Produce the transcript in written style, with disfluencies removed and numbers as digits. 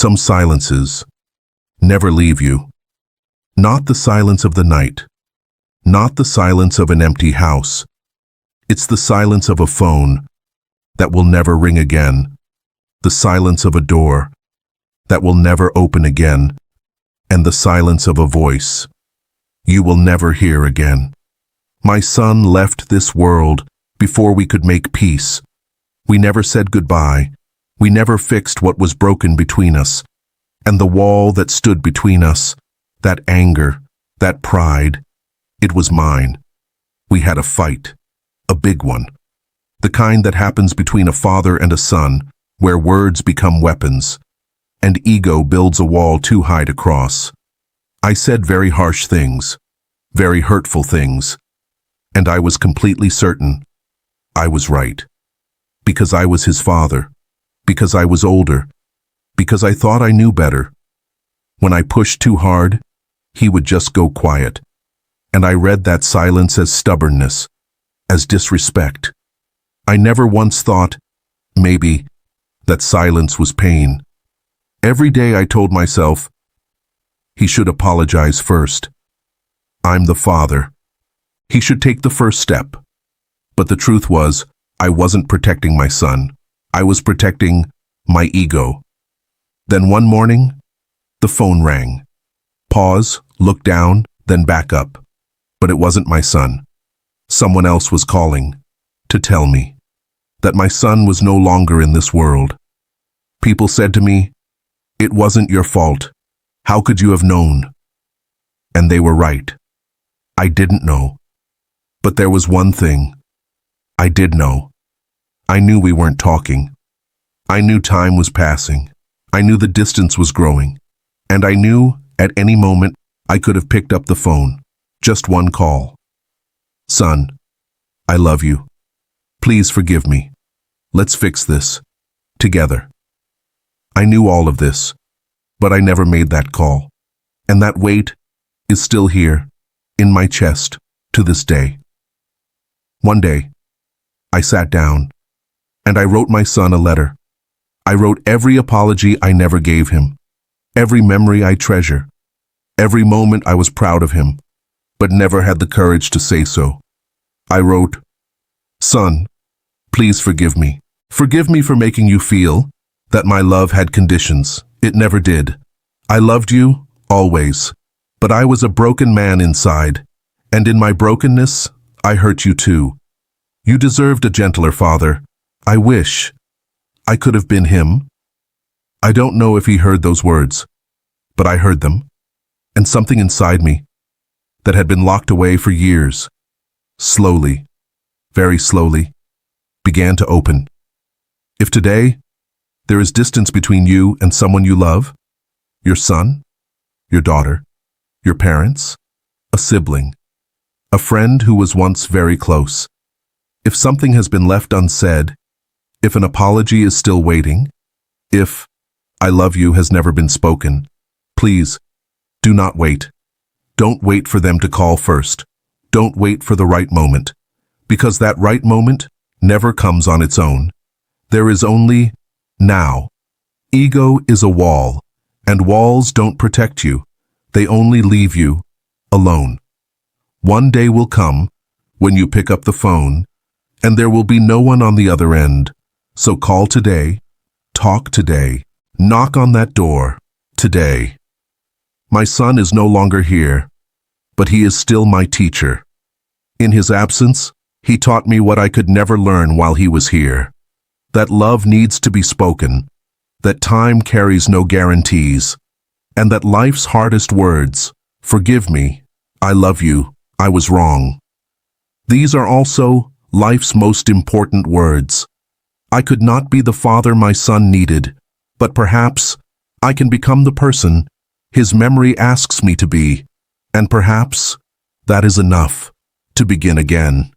Some silences never leave you. Not the silence of the night. Not the silence of an empty house. It's the silence of a phone that will never ring again. The silence of a door that will never open again. And the silence of a voice you will never hear again. My son left this world before we could make peace. We never said goodbye. We never fixed what was broken between us. And the wall that stood between us, that anger, that pride, it was mine. We had a fight, a big one. The kind that happens between a father and a son, where words become weapons, and ego builds a wall too high to cross. I said very harsh things, very hurtful things, and I was completely certain I was right. Because I was his father, because I was older, because I thought I knew better. When I pushed too hard, he would just go quiet, and I read that silence as stubbornness, as disrespect. I never once thought, maybe, that silence was pain. Every day I told myself, he should apologize first. I'm the father. He should take the first step. But the truth was, I wasn't protecting my son. I was protecting my ego. Then one morning, the phone rang. Pause, look down, then back up. But it wasn't my son. Someone else was calling to tell me that my son was no longer in this world. People said to me, "It wasn't your fault. How could you have known?" And they were right. I didn't know. But there was one thing I did know. I knew we weren't talking. I knew time was passing. I knew the distance was growing. And I knew at any moment I could have picked up the phone. Just one call. "Son, I love you. Please forgive me. Let's fix this. Together." I knew all of this, but I never made that call. And that weight is still here, in my chest, to this day. One day, I sat down, and I wrote my son a letter. I wrote every apology I never gave him, every memory I treasure, every moment I was proud of him, but never had the courage to say so. I wrote, "Son, please forgive me. Forgive me for making you feel that my love had conditions. It never did. I loved you, always. But I was a broken man inside, and in my brokenness, I hurt you too. You deserved a gentler father. I wish I could have been him." I don't know if he heard those words, but I heard them, and something inside me that had been locked away for years, slowly, very slowly, began to open. If today there is distance between you and someone you love, your son, your daughter, your parents, a sibling, a friend who was once very close, if something has been left unsaid, if an apology is still waiting, if "I love you" has never been spoken, please, do not wait. Don't wait for them to call first. Don't wait for the right moment, because that right moment never comes on its own. There is only now. Ego is a wall, and walls don't protect you. They only leave you alone. One day will come when you pick up the phone, and there will be no one on the other end. So call today, talk today, knock on that door today. My son is no longer here, but he is still my teacher. In his absence, he taught me what I could never learn while he was here. That love needs to be spoken, that time carries no guarantees, and that life's hardest words, "Forgive me," "I love you," "I was wrong," these are also life's most important words. I could not be the father my son needed, but perhaps I can become the person his memory asks me to be, and perhaps that is enough to begin again.